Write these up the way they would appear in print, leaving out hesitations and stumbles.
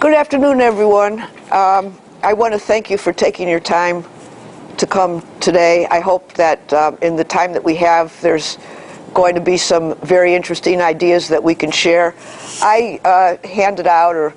Good afternoon, everyone. I want to thank you for taking your time to come today. I hope that in the time that we have, there's going to be some very interesting ideas that we can share. I handed out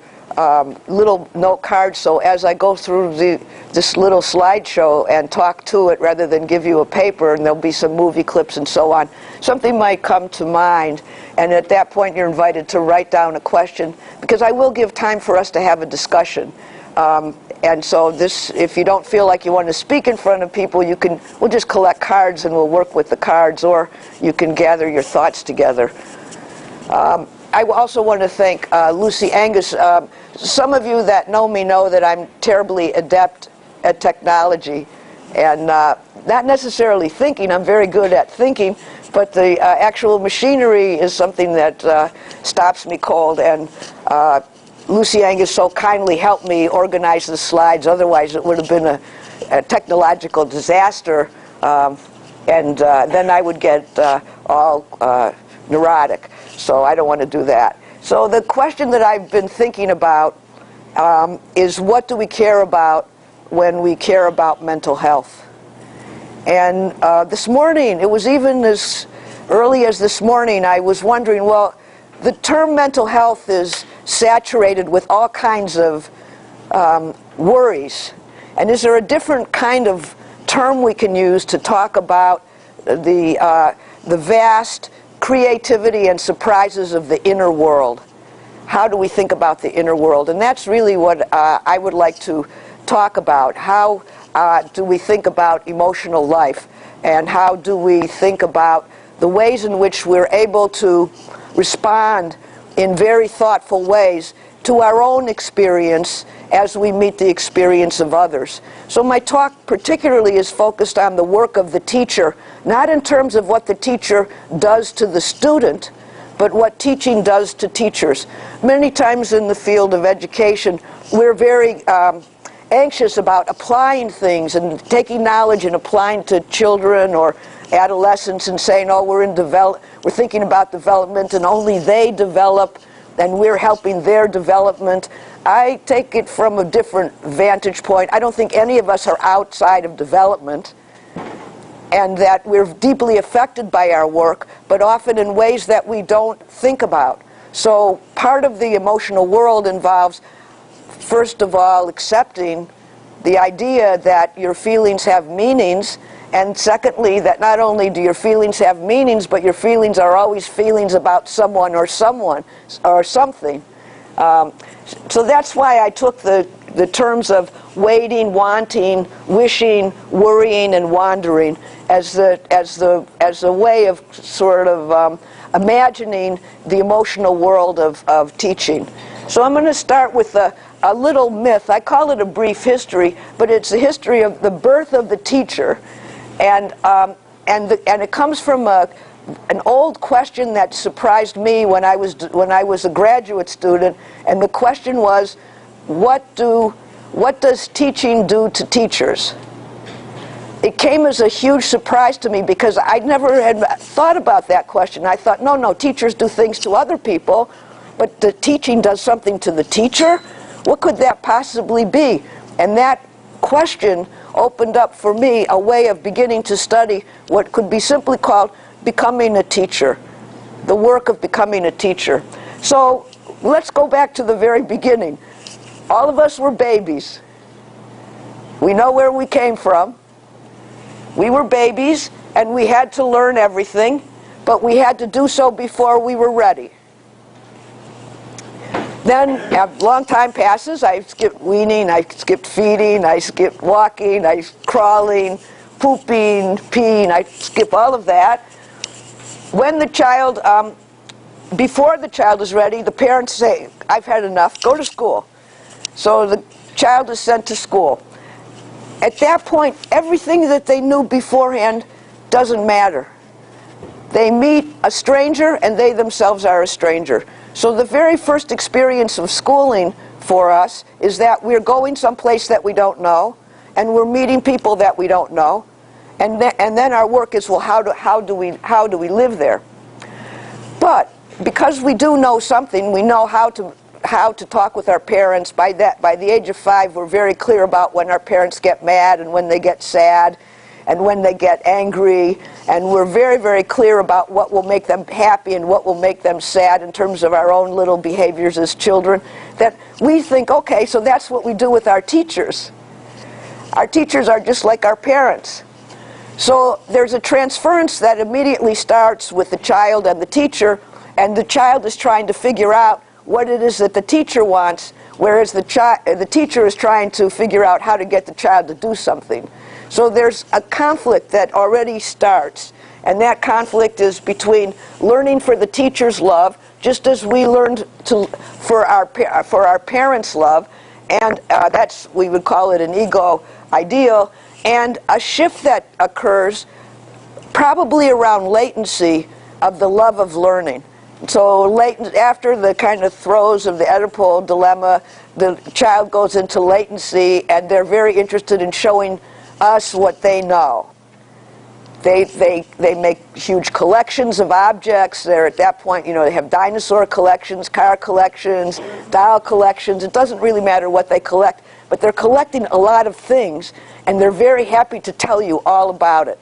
little note cards, so as I go through this little slideshow and talk to it rather than give you a paper, and there'll be some movie clips and so on, something might come to mind, and at that point you're invited to write down a question, because I will give time for us to have a discussion. And so if you don't feel like you want to speak in front of people, we'll just collect cards and we'll work with the cards, or you can gather your thoughts together. I also want to thank Lucy Angus. Some of you that know me know that I'm terribly adept at technology, and not necessarily thinking. I'm very good at thinking, but the actual machinery is something that stops me cold, and Lucy Angus so kindly helped me organize the slides. Otherwise, it would have been a technological disaster, and then I would get all neurotic. So I don't want to do that. So the question that I've been thinking about is, what do we care about when we care about mental health? And this morning, it was even as early as this morning, I was wondering, well, the term mental health is saturated with all kinds of worries. And is there a different kind of term we can use to talk about the vast creativity and surprises of the inner world? How do we think about the inner world? And that's really what I would like to talk about. How do we think about emotional life? And how do we think about the ways in which we're able to respond in very thoughtful ways to our own experience as we meet the experience of others? So my talk particularly is focused on the work of the teacher, not in terms of what the teacher does to the student, but what teaching does to teachers. Many times in the field of education, we're very anxious about applying things and taking knowledge and applying to children or adolescents and saying, oh, we're thinking about development and only they develop and we're helping their development. I take it from a different vantage point. I don't think any of us are outside of development, and that we're deeply affected by our work, but often in ways that we don't think about. So part of the emotional world involves, first of all, accepting the idea that your feelings have meanings, and secondly, that not only do your feelings have meanings, but your feelings are always feelings about someone or something. So that's why I took the terms of waiting, wanting, wishing, worrying, and wandering as a way of sort of imagining the emotional world of teaching. So I'm going to start with a little myth. I call it a brief history, but it's the history of the birth of the teacher, and it comes from an old question that surprised me when I was a graduate student, and the question was, what does teaching do to teachers? It came as a huge surprise to me because I never had thought about that question. I thought, no, teachers do things to other people, but the teaching does something to the teacher? What could that possibly be? And that question opened up for me a way of beginning to study what could be simply called becoming a teacher, the work of becoming a teacher. So let's go back to the very beginning. All of us were babies. We know where we came from. We were babies, and we had to learn everything, but we had to do so before we were ready. Then, a long time passes, I skipped weaning, I skipped feeding, I skipped walking, I crawling, pooping, peeing, I skip all of that. When the child, before the child is ready, the parents say, I've had enough, go to school. So the child is sent to school. At that point, everything that they knew beforehand doesn't matter. They meet a stranger, and they themselves are a stranger. So the very first experience of schooling for us is that we're going someplace that we don't know, and we're meeting people that we don't know, and then our work is, well, how do we live there? But because we do know something, we know how how to talk with our parents. By the age of 5, we're very clear about when our parents get mad and when they get sad and when they get angry, and we're very, very clear about what will make them happy and what will make them sad in terms of our own little behaviors as children, that we think, okay, so that's what we do with our teachers. Our teachers are just like our parents. So there's a transference that immediately starts with the child and the teacher, and the child is trying to figure out what it is that the teacher wants, whereas the teacher is trying to figure out how to get the child to do something. So there's a conflict that already starts, and that conflict is between learning for the teacher's love, just as we learned for our parents' love, and we would call it an ego ideal, and a shift that occurs probably around latency of the love of learning. So after the kind of throes of the Oedipal dilemma, the child goes into latency, and they're very interested in showing us what they know. They make huge collections of objects. They're at that point, they have dinosaur collections, car collections, doll collections. It doesn't really matter what they collect, but they're collecting a lot of things, and they're very happy to tell you all about it.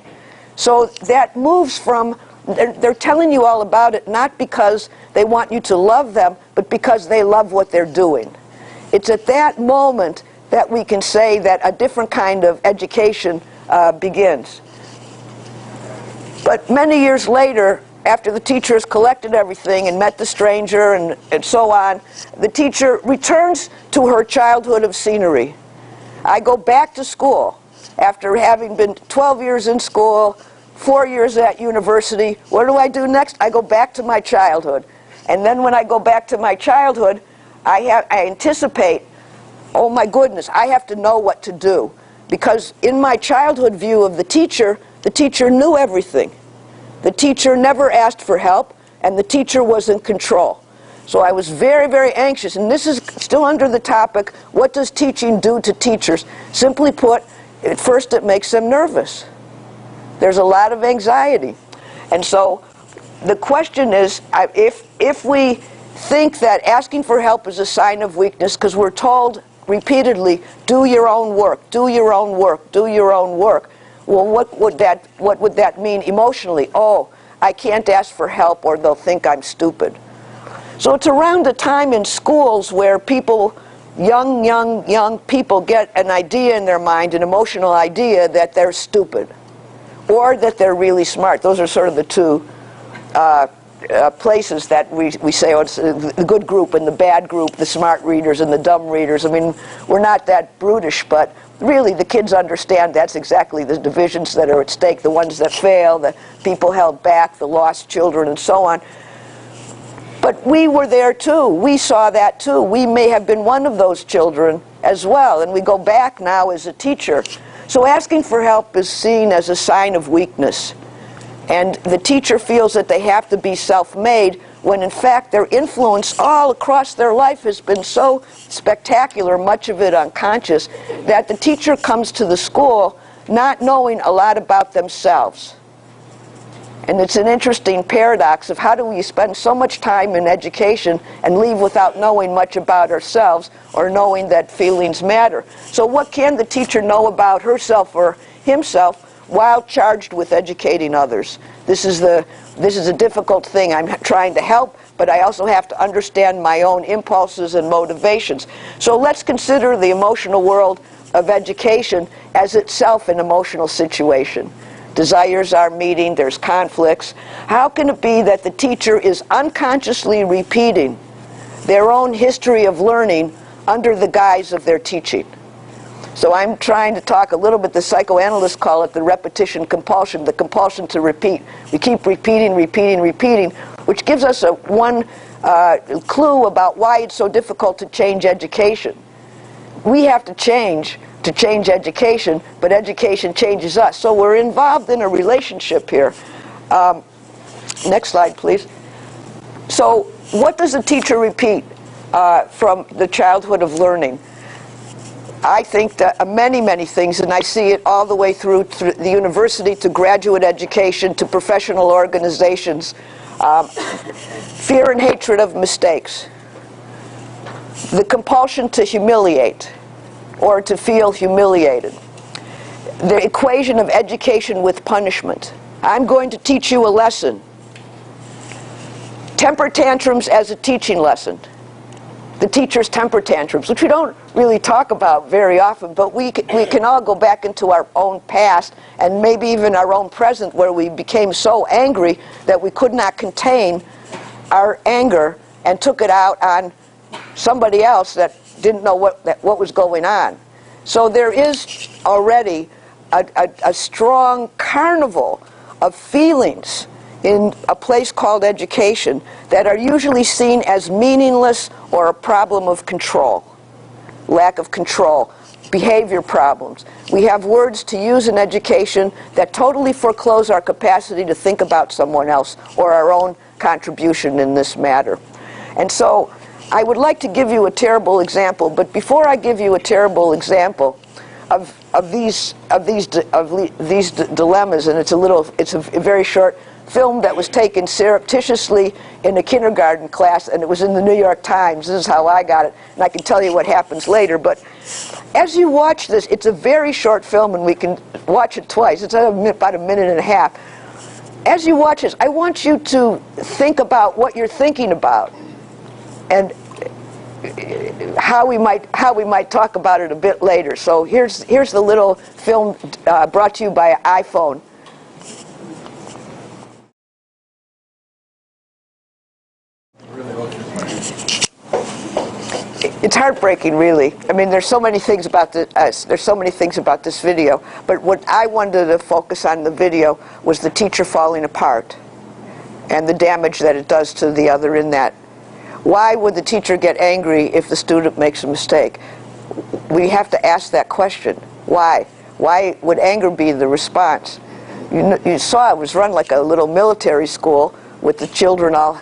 So that moves from, they're telling you all about it not because they want you to love them, but because they love what they're doing. It's at that moment that we can say that a different kind of education begins. But many years later, after the teacher has collected everything and met the stranger and so on, the teacher returns to her childhood of scenery. I go back to school after having been 12 years in school, 4 years at university. What do I do next? I go back to my childhood. And then when I go back to my childhood, I anticipate, oh my goodness, I have to know what to do. Because in my childhood view of the teacher knew everything. The teacher never asked for help, and the teacher was in control. So I was very, very anxious, and this is still under the topic, what does teaching do to teachers? Simply put, at first it makes them nervous. There's a lot of anxiety. And so the question is, if we think that asking for help is a sign of weakness, because we're told repeatedly, do your own work, do your own work, do your own work. Well, what would that mean emotionally? Oh, I can't ask for help or they'll think I'm stupid. So it's around a time in schools where people, young people get an idea in their mind, an emotional idea that they're stupid or that they're really smart. Those are sort of the two places that we say, oh, it's the good group and the bad group, the smart readers and the dumb readers. I mean, we're not that brutish, but really the kids understand that's exactly the divisions that are at stake, the ones that fail, the people held back, the lost children, and so on. But we were there too. We saw that too. We may have been one of those children as well, and we go back now as a teacher. So asking for help is seen as a sign of weakness. And the teacher feels that they have to be self-made, when in fact their influence all across their life has been so spectacular, much of it unconscious, that the teacher comes to the school not knowing a lot about themselves. And it's an interesting paradox of how do we spend so much time in education and leave without knowing much about ourselves or knowing that feelings matter. So what can the teacher know about herself or himself while charged with educating others? This is a difficult thing. I'm trying to help, but I also have to understand my own impulses and motivations. So let's consider the emotional world of education as itself an emotional situation. Desires are meeting, there's conflicts. How can it be that the teacher is unconsciously repeating their own history of learning under the guise of their teaching? So I'm trying to talk a little bit, the psychoanalysts call it the repetition compulsion, the compulsion to repeat. We keep repeating, which gives us one clue about why it's so difficult to change education. We have to change education, but education changes us. So we're involved in a relationship here. Next slide, please. So what does a teacher repeat from the childhood of learning? I think that many things, and I see it all the way through the university to graduate education to professional organizations. Fear and hatred of mistakes. The compulsion to humiliate or to feel humiliated. The equation of education with punishment. I'm going to teach you a lesson. Temper tantrums as a teaching lesson. The teacher's temper tantrums, which we don't really talk about very often, but we can all go back into our own past and maybe even our own present where we became so angry that we could not contain our anger and took it out on somebody else that didn't know what was going on. So there is already a strong carnival of feelings in a place called education that are usually seen as meaningless or a problem of control, lack of control, behavior problems. We have words to use in education that totally foreclose our capacity to think about someone else or our own contribution in this matter. And so I would like to give you a terrible example, but before I give you a terrible example of these dilemmas, and it's a very short film that was taken surreptitiously in a kindergarten class, and it was in the New York Times. This is how I got it, and I can tell you what happens later. But as you watch this, it's a very short film, and we can watch it twice. It's about a minute and a half. As you watch this, I want you to think about what you're thinking about, and how we might talk about it a bit later. So here's the little film brought to you by an iPhone. It's heartbreaking, really. I mean, there's so many things about there's so many things about this video, but what I wanted to focus on in the video was the teacher falling apart and the damage that it does to the other in that. Why would the teacher get angry if the student makes a mistake? We have to ask that question. Why? Why would anger be the response? You saw it was run like a little military school with the children all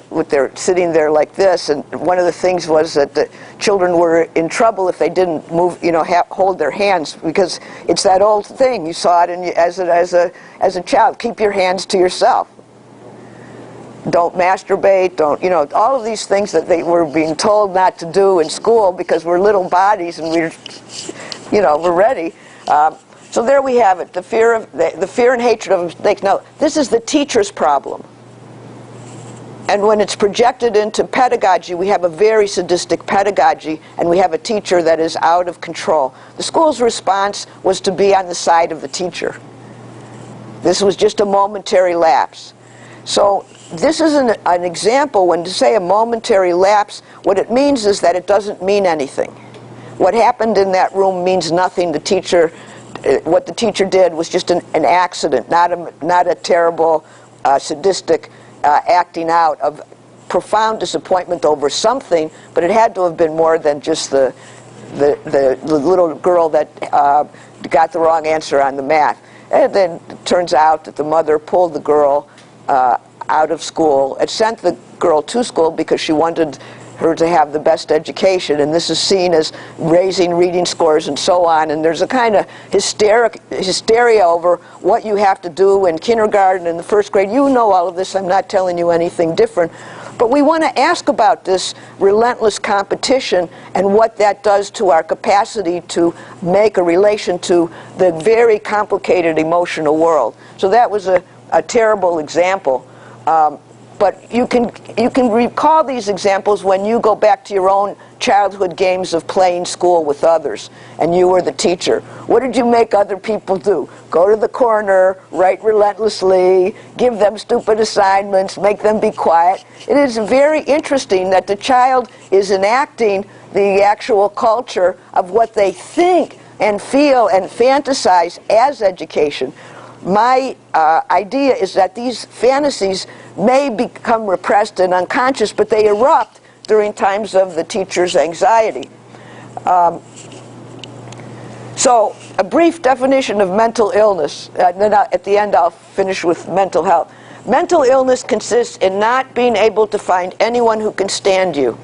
sitting there like this, and one of the things was that the children were in trouble if they didn't move, hold their hands, because it's that old thing. You saw it as a child. Keep your hands to yourself. Don't masturbate, all of these things that they were being told not to do in school because we're little bodies and we're ready. So there we have it, the fear and hatred of mistakes. Now, this is the teacher's problem. And when it's projected into pedagogy, we have a very sadistic pedagogy, and we have a teacher that is out of control. The school's response was to be on the side of the teacher. This was just a momentary lapse. So this is an example. When to say a momentary lapse, what it means is that it doesn't mean anything. What happened in that room means nothing. What the teacher did was just an accident, not a terrible, sadistic acting out of profound disappointment over something, but it had to have been more than just the little girl that got the wrong answer on the math. And then it turns out that the mother pulled the girl out of school and sent the girl to school because she wanted her to have the best education, and this is seen as raising reading scores and so on, and there's a kind of hysteria over what you have to do in kindergarten and the first grade. You know all of this, I'm not telling you anything different, but we want to ask about this relentless competition and what that does to our capacity to make a relation to the very complicated emotional world. So that was a terrible example. But you can recall these examples when you go back to your own childhood games of playing school with others, and you were the teacher. What did you make other people do? Go to the corner, write relentlessly, give them stupid assignments, make them be quiet. It is very interesting that the child is enacting the actual culture of what they think and feel and fantasize as education. My idea is that these fantasies may become repressed and unconscious, but they erupt during times of the teacher's anxiety. So, a brief definition of mental illness. Then at the end I'll finish with mental health. Mental illness consists in not being able to find anyone who can stand you.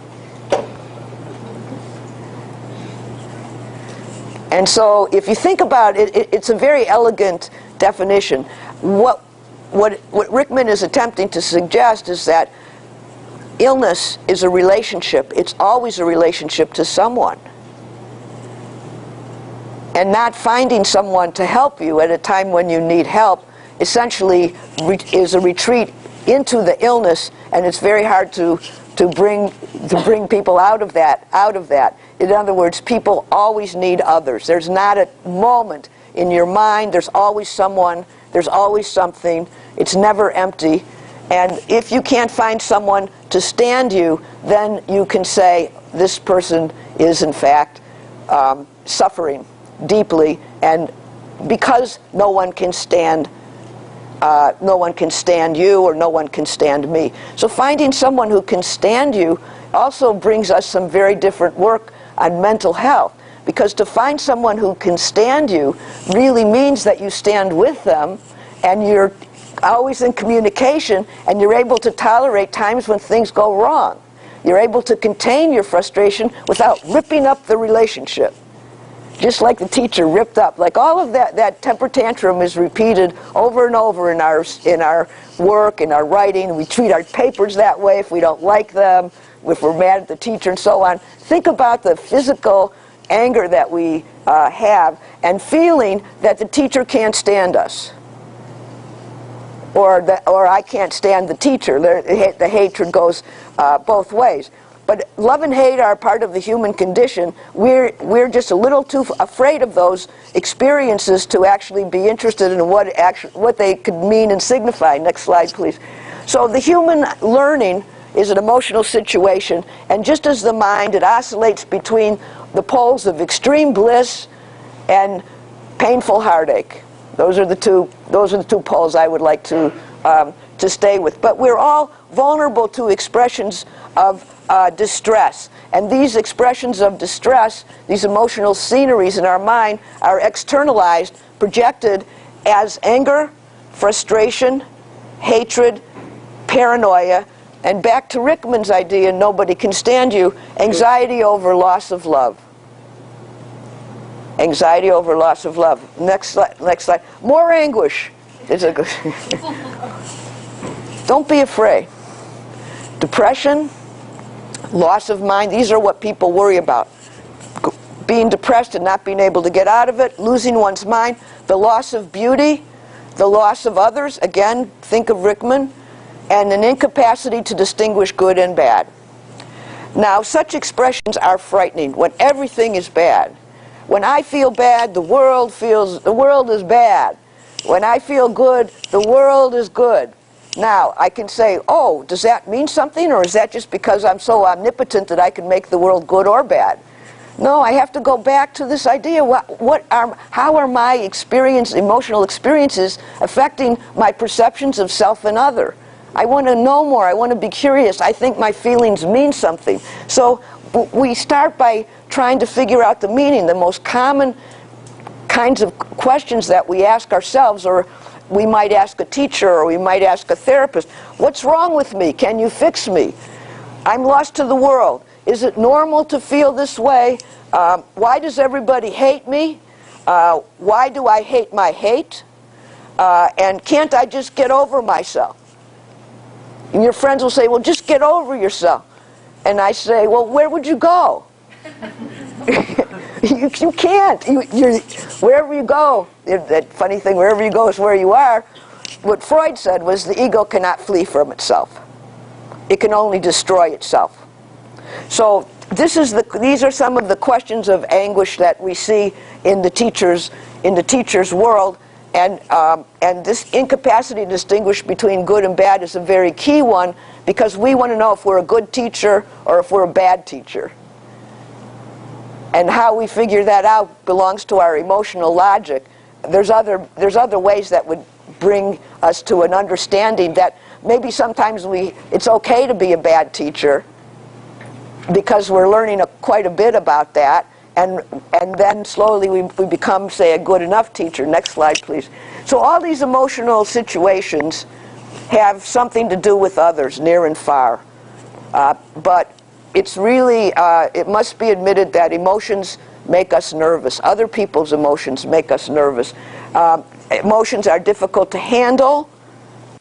And so, if you think about it, it's a very elegant definition. What Rickman is attempting to suggest is that illness is a relationship. It's always a relationship to someone. And not finding someone to help you at a time when you need help essentially is a retreat into the illness, and it's very hard to bring people out of that. In other words, people always need others. There's not a moment in your mind. There's always someone. There's always something. It's never empty. And if you can't find someone to stand you, then you can say this person is in fact suffering deeply, and because no one can stand you, or no one can stand me. So finding someone who can stand you also brings us some very different work on mental health, because to find someone who can stand you really means that you stand with them, and you're always in communication, and you're able to tolerate times when things go wrong. You're able to contain your frustration without ripping up the relationship. Just like the teacher ripped up. Like all of that temper tantrum is repeated over and over in our work, in our writing. We treat our papers that way if we don't like them, if we're mad at the teacher and so on. Think about the physical anger that we have, and feeling that the teacher can't stand us. Or I can't stand the teacher. The hatred goes both ways. But love and hate are part of the human condition. We're just a little too afraid of those experiences to actually be interested in what they could mean and signify. Next slide, please. So the human learning is an emotional situation, and just as the mind, it oscillates between the poles of extreme bliss and painful heartache. Those are the two poles I would like to stay with. But we're all vulnerable to expressions of distress. And these expressions of distress, these emotional sceneries in our mind, are externalized, projected as anger, frustration, hatred, paranoia, and back to Rickman's idea, nobody can stand you, anxiety over loss of love. Anxiety over loss of love. Next slide. More anguish. Don't be afraid. Depression, loss of mind, these are what people worry about. Being depressed and not being able to get out of it, losing one's mind, the loss of beauty, the loss of others, again, think of Rickman, and an incapacity to distinguish good and bad. Now, such expressions are frightening when everything is bad. When I feel bad, the world is bad. When I feel good, the world is good. Now, I can say, oh, does that mean something, or is that just because I'm so omnipotent that I can make the world good or bad? No, I have to go back to this idea. How are my emotional experiences affecting my perceptions of self and other? I want to know more. I want to be curious. I think my feelings mean something. So we start by trying to figure out the meaning. The most common kinds of questions that we ask ourselves, or we might ask a teacher, or we might ask a therapist, what's wrong with me? Can you fix me? I'm lost to the world. Is it normal to feel this way? Why does everybody hate me? Why do I hate my hate? And can't I just get over myself? And your friends will say, well, just get over yourself. And I say, well, where would you go? You can't. Wherever you go, that funny thing, wherever you go is where you are. What Freud said was the ego cannot flee from itself. It can only destroy itself. So these are some of the questions of anguish that we see in the teacher's world, and this incapacity to distinguish between good and bad is a very key one, because we want to know if we're a good teacher or if we're a bad teacher. And how we figure that out belongs to our emotional logic. There's other ways that would bring us to an understanding that maybe sometimes it's okay to be a bad teacher, because we're learning quite a bit about that, and then slowly we become, say, a good enough teacher. Next slide, please. So all these emotional situations have something to do with others, near and far. But it's really, it must be admitted that emotions make us nervous. Other people's emotions make us nervous. Emotions are difficult to handle,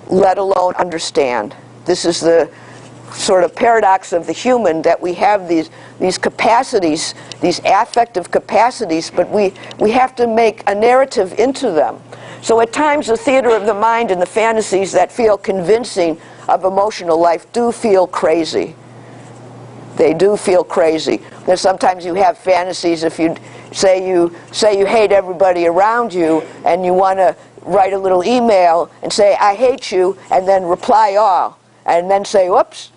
let alone understand. This is the sort of paradox of the human, that we have these capacities, these affective capacities, but we have to make a narrative into them. So at times the theater of the mind and the fantasies that feel convincing of emotional life do feel crazy. They do feel crazy. There's sometimes you have fantasies. If you say you hate everybody around you, and you want to write a little email and say, I hate you, and then reply all, and then say, whoops,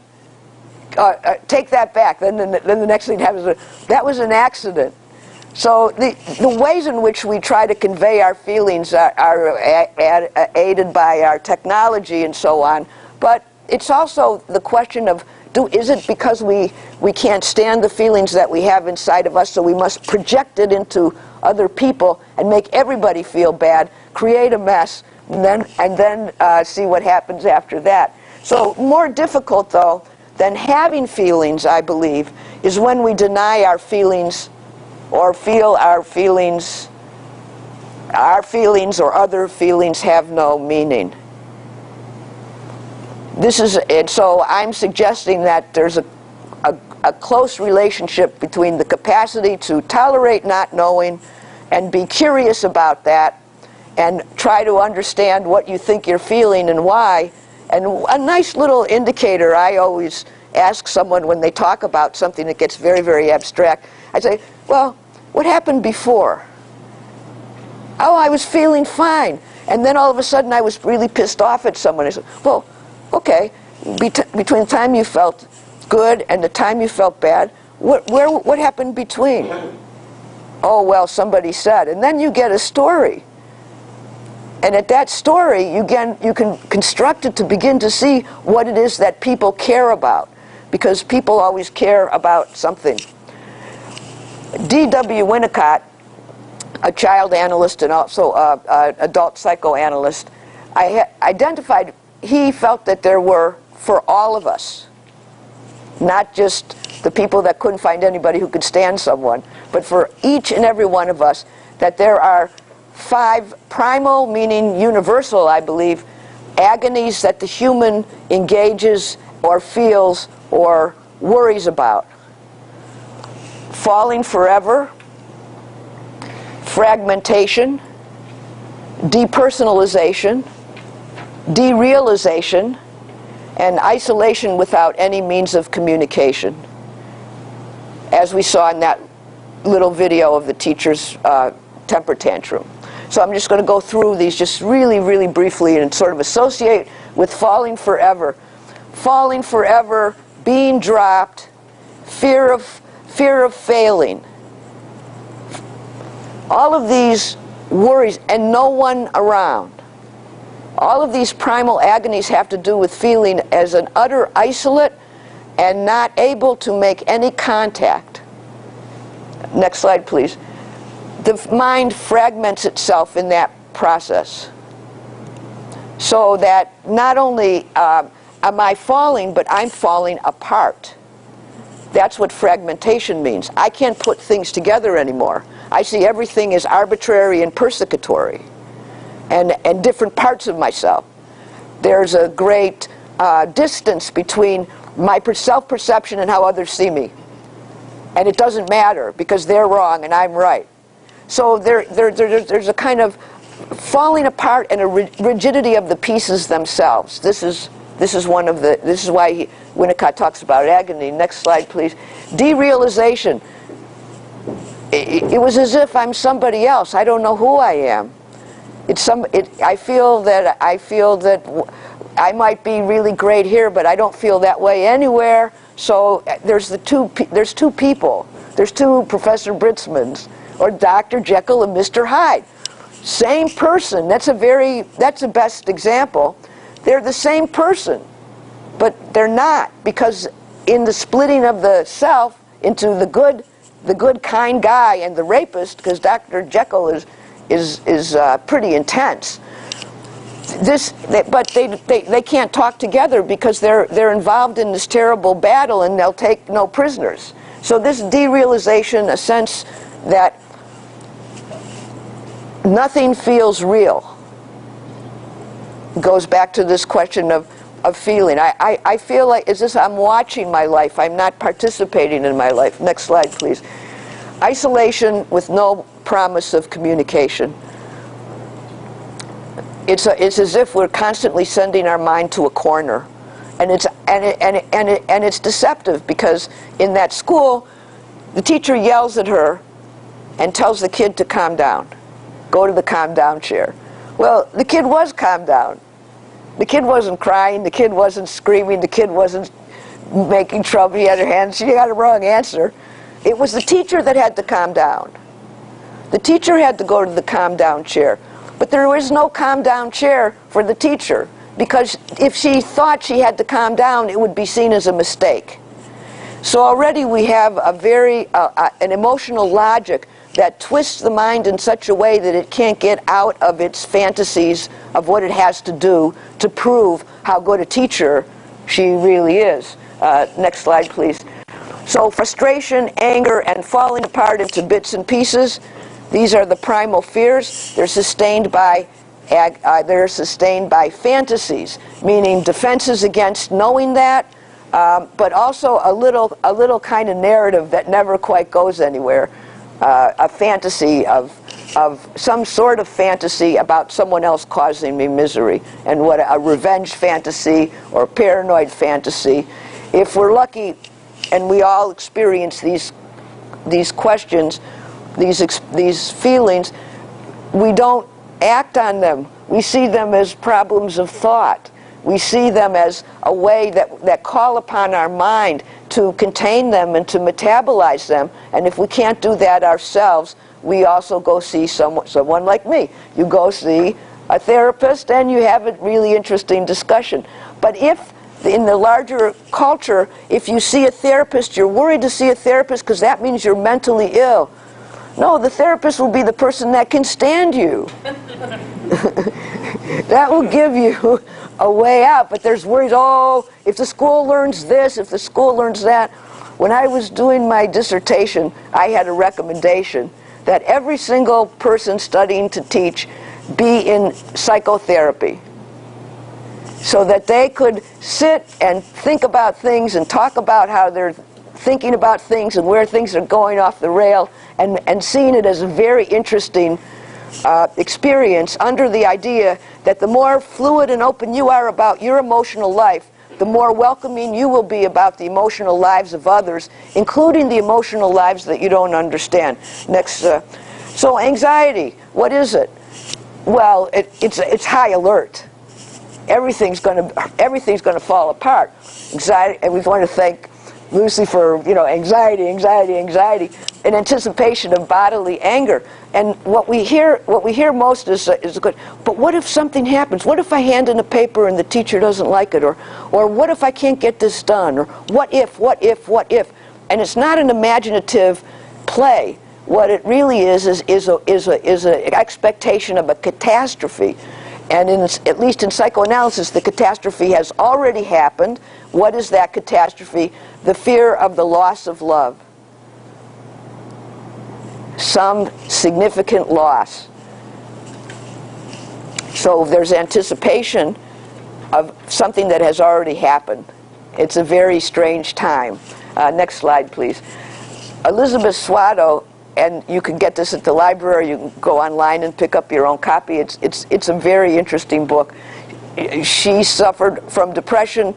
take that back. Then the next thing happens, that was an accident. So the ways in which we try to convey our feelings are aided by our technology and so on. But it's also the question of, is it because we can't stand the feelings that we have inside of us, so we must project it into other people and make everybody feel bad, create a mess, and then see what happens after that. So more difficult, though, than having feelings, I believe, is when we deny our feelings or feel our feelings or other feelings have no meaning. And so I'm suggesting that there's a close relationship between the capacity to tolerate not knowing and be curious about that and try to understand what you think you're feeling and why. And a nice little indicator I always ask someone when they talk about something that gets very, very abstract, I say, well, what happened before? Oh, I was feeling fine. And then all of a sudden I was really pissed off at someone. I said, well, okay, between the time you felt good and the time you felt bad, what happened between? Oh, well, somebody said. And then you get a story. And at that story, you can construct it to begin to see what it is that people care about. Because people always care about something. D.W. Winnicott, a child analyst and also an adult psychoanalyst, identified, he felt that there were, for all of us, not just the people that couldn't find anybody who could stand someone, but for each and every one of us, that there are 5 primal, meaning universal, I believe, agonies that the human engages or feels or worries about. Falling forever, fragmentation, depersonalization, DRealization, and isolation without any means of communication, as we saw in that little video of the teacher's temper tantrum. So I'm just going to go through these just really, really briefly and sort of associate with falling forever. Falling forever, being dropped, fear of failing. All of these worries and no one around. All of these primal agonies have to do with feeling as an utter isolate and not able to make any contact. Next slide, please. The mind fragments itself in that process. So that not only am I falling, but I'm falling apart. That's what fragmentation means. I can't put things together anymore. I see everything as arbitrary and persecutory, and different parts of myself. There's a great distance between my self-perception and how others see me. And it doesn't matter, because they're wrong and I'm right. So there's a kind of falling apart and a rigidity of the pieces themselves. This is why Winnicott talks about agony. Next slide, please. DRealization. It was as if I'm somebody else. I don't know who I am. I feel that I might be really great here, but I don't feel that way anywhere. So there's two people. There's 2 Professor Britzmans, or Dr. Jekyll and Mr. Hyde. Same person. That's the best example. They're the same person, but they're not, because in the splitting of the self into the good kind guy and the rapist, because Dr. Jekyll is pretty intense. But they can't talk together because they're involved in this terrible battle, and they'll take no prisoners. So this derealization, a sense that nothing feels real, goes back to this question of of feeling. I feel like it's just I'm watching my life. I'm not participating in my life. Next slide, please. Isolation with no promise of communication. It's as if we're constantly sending our mind to a corner, and it's deceptive, because in that school, the teacher yells at her and tells the kid to calm down, go to the calm down chair. Well, the kid was calmed down. The kid wasn't crying. The kid wasn't screaming. The kid wasn't making trouble. He had her hands. She got a wrong answer. It was the teacher that had to calm down. The teacher had to go to the calm down chair. But there was no calm down chair for the teacher, because if she thought she had to calm down, it would be seen as a mistake. So already we have a very an emotional logic that twists the mind in such a way that it can't get out of its fantasies of what it has to do to prove how good a teacher she really is. Next slide, please. So frustration, anger, and falling apart into bits and pieces, these are the primal fears. They're sustained by fantasies, meaning defenses against knowing that, but also a little kind of narrative that never quite goes anywhere. A fantasy of some sort of fantasy about someone else causing me misery, and what a revenge fantasy or paranoid fantasy. If we're lucky, and we all experience these questions, these feelings, we don't act on them. We see them as problems of thought. We see them as a way that call upon our mind to contain them and to metabolize them. And if we can't do that ourselves, we also go see someone like me. You go see a therapist and you have a really interesting discussion. But if in the larger culture, if you see a therapist, you're worried to see a therapist because that means you're mentally ill. No, the therapist will be the person that can stand you. That will give you a way out. But there's worries, oh, if the school learns this, if the school learns that. When I was doing my dissertation, I had a recommendation that every single person studying to teach be in psychotherapy, so that they could sit and think about things and talk about how they're thinking about things and where things are going off the rail, and seeing it as a very interesting experience, under the idea that the more fluid and open you are about your emotional life, the more welcoming you will be about the emotional lives of others, including the emotional lives that you don't understand. Next. So anxiety, what is it? Well, it's high alert. Everything's going to fall apart. Anxiety, and we want to thank Lucy for anxiety, in anticipation of bodily anger. And what we hear most is good. But what if something happens? What if I hand in a paper and the teacher doesn't like it? Or what if I can't get this done? Or what if? And it's not an imaginative play. What it really is an expectation of a catastrophe. And at least in psychoanalysis, the catastrophe has already happened. What is that catastrophe? The fear of the loss of love. Some significant loss. So there's anticipation of something that has already happened. It's a very strange time. Next slide, please. Elizabeth Watteau, and you can get this at the library. You can go online and pick up your own copy. It's a very interesting book. She suffered from depression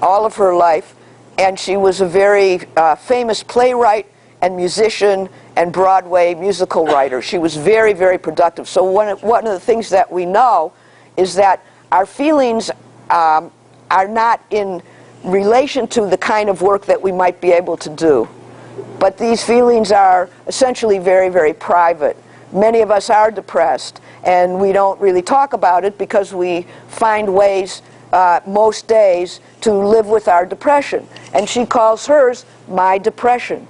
all of her life, and she was a very famous playwright and musician and Broadway musical writer. She was very, very productive. So one of the things that we know is that our feelings are not in relation to the kind of work that we might be able to do. But these feelings are essentially very, very private. Many of us are depressed, and we don't really talk about it because we find ways most days to live with our depression. And she calls hers My Depression.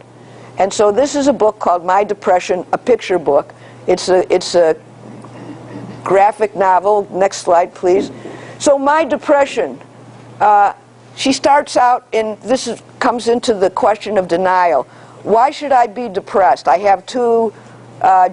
And so this is a book called My Depression, a picture book. It's a graphic novel. Next slide, please. So My Depression, she starts out, comes into the question of denial. Why should I be depressed? I have two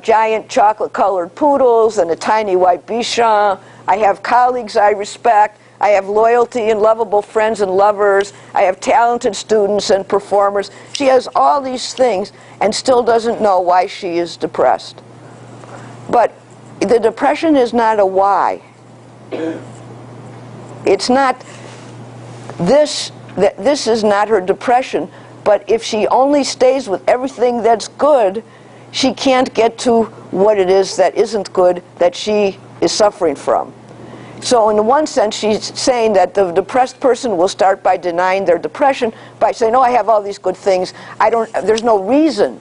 giant chocolate-colored poodles and a tiny white Bichon. I have colleagues I respect. I have loyalty and lovable friends and lovers. I have talented students and performers. She has all these things and still doesn't know why she is depressed. But the depression is not a why. It's not this is not her depression, but if she only stays with everything that's good, she can't get to what it is that isn't good that she is suffering from. So in one sense, she's saying that the depressed person will start by denying their depression by saying, oh, I have all these good things. There's no reason.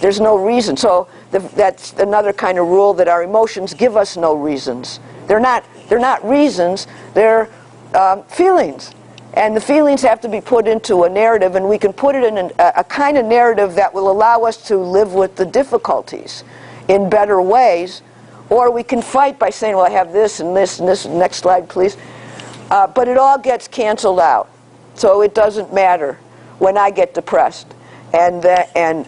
There's no reason. So that's another kind of rule, that our emotions give us no reasons. They're not reasons, they're feelings. And the feelings have to be put into a narrative, and we can put it in a kind of narrative that will allow us to live with the difficulties in better ways. Or we can fight by saying, well, I have this and this and this. Next slide, please. But it all gets canceled out. So it doesn't matter when I get depressed. And then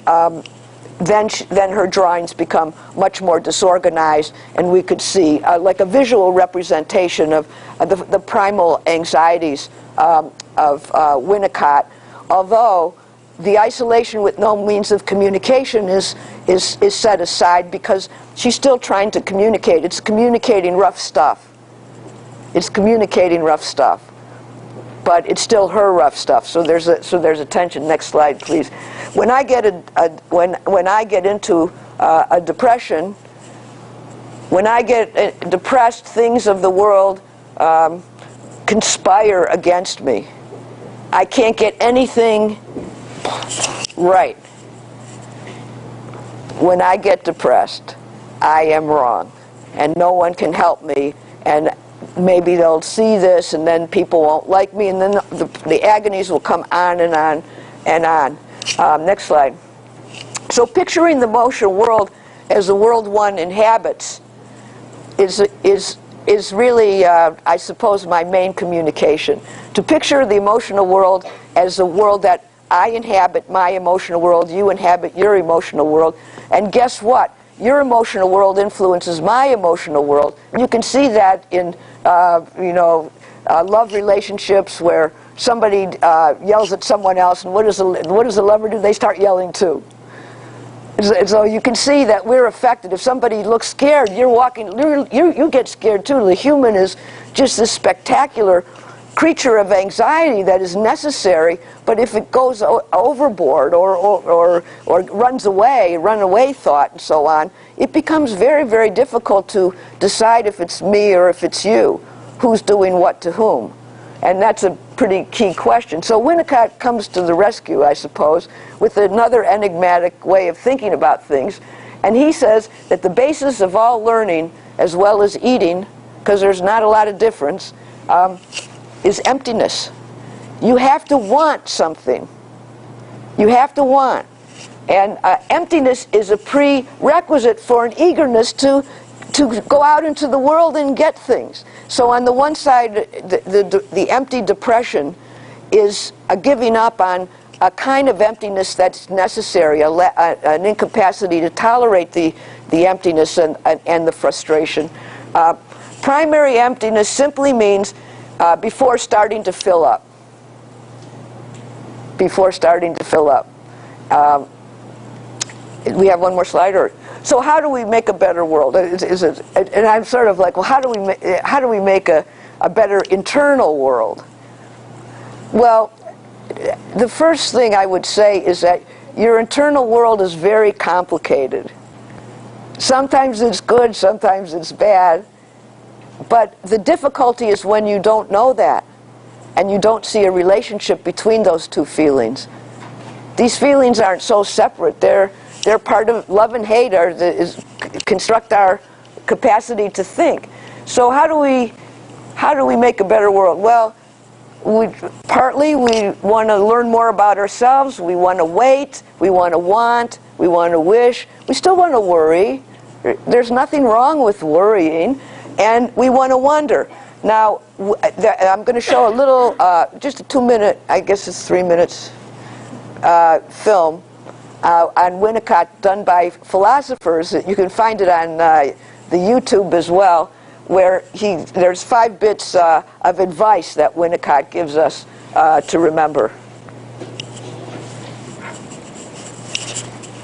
her drawings become much more disorganized, and we could see like a visual representation of the primal anxieties of Winnicott, although the isolation with no means of communication is set aside because she's still trying to communicate. It's communicating rough stuff. It's communicating rough stuff. But it's still her rough stuff. So there's a tension. Next slide, please. When I get when I get into a depression, when I get depressed, things of the world conspire against me. I can't get anything right. When I get depressed, I am wrong, and no one can help me, and maybe they'll see this, and then people won't like me, and then the agonies will come on and on and on. Next slide. So picturing the emotional world as the world one inhabits is really, I suppose, my main communication. To picture the emotional world as the world that I inhabit, my emotional world, you inhabit your emotional world, and guess what? Your emotional world influences my emotional world. You can see that in, love relationships where somebody yells at someone else, and what does the lover do? They start yelling too. So you can see that we're affected. If somebody looks scared, you're walking, you get scared too. The human is just this spectacular creature of anxiety that is necessary, but if it goes overboard or runs away, runaway thought and so on, it becomes very, very difficult to decide if it's me or if it's you, who's doing what to whom. And that's a pretty key question. So Winnicott comes to the rescue, I suppose, with another enigmatic way of thinking about things. And he says that the basis of all learning, as well as eating, because there's not a lot of difference, is emptiness. You have to want something. You have to want. And emptiness is a prerequisite for an eagerness to go out into the world and get things. So on the one side, the empty depression is a giving up on a kind of emptiness that's necessary, an incapacity to tolerate the emptiness and the frustration. Primary emptiness simply means before starting to fill up. Before starting to fill up. We have one more slide? So how do we make a better world? And I'm sort of like, well, how do we make a better internal world? Well, the first thing I would say is that your internal world is very complicated. Sometimes it's good, sometimes it's bad. But the difficulty is when you don't know that, and you don't see a relationship between those two feelings. These feelings aren't so separate. They're part of love and hate, construct our capacity to think. So how do we make a better world? Well, partly we want to learn more about ourselves. We want to wait. We want to want. We want to wish. We still want to worry. There's nothing wrong with worrying. And we want to wonder. Now, I'm going to show a little, just a 2-minute, I guess it's 3 minutes, film on Winnicott done by philosophers. You can find it on the YouTube as well, where there's 5 bits of advice that Winnicott gives us to remember.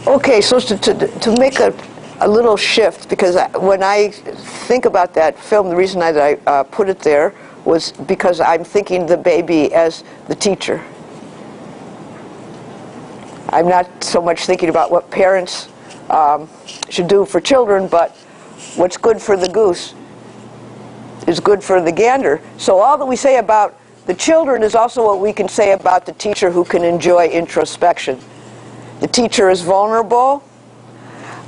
Okay, so to make a little shift, because when I think about that film, the reason that I put it there was because I'm thinking the baby as the teacher. I'm not so much thinking about what parents should do for children, but what's good for the goose is good for the gander. So all that we say about the children is also what we can say about the teacher, who can enjoy introspection. The teacher is vulnerable.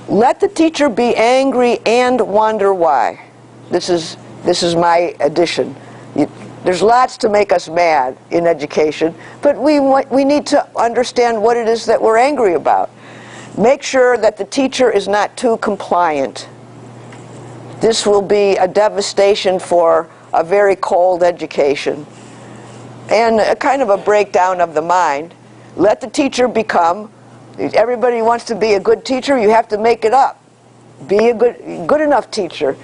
Let the teacher be angry and wonder why. This is my addition. There's lots to make us mad in education, but we need to understand what it is that we're angry about. Make sure that the teacher is not too compliant. This will be a devastation for a very cold education and a kind of a breakdown of the mind. Let the teacher become, everybody wants to be a good teacher, you have to make it up. Be a good enough teacher.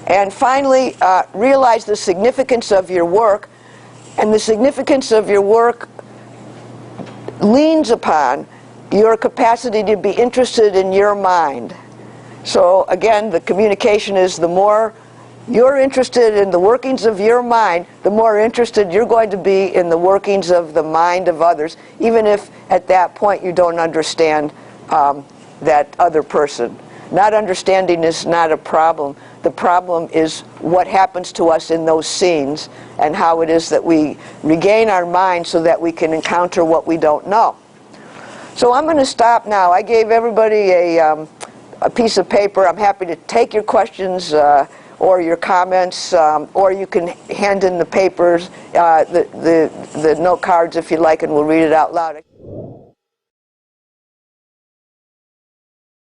And finally, realize the significance of your work, and the significance of your work leans upon your capacity to be interested in your mind. So again, the communication is, the more you're interested in the workings of your mind, the more interested you're going to be in the workings of the mind of others, even if at that point you don't understand that other person. Not understanding is not a problem. The problem is what happens to us in those scenes, and how it is that we regain our mind so that we can encounter what we don't know. So I'm going to stop now. I gave everybody a piece of paper. I'm happy to take your questions or your comments, or you can hand in the papers, the note cards if you like, and we'll read it out loud.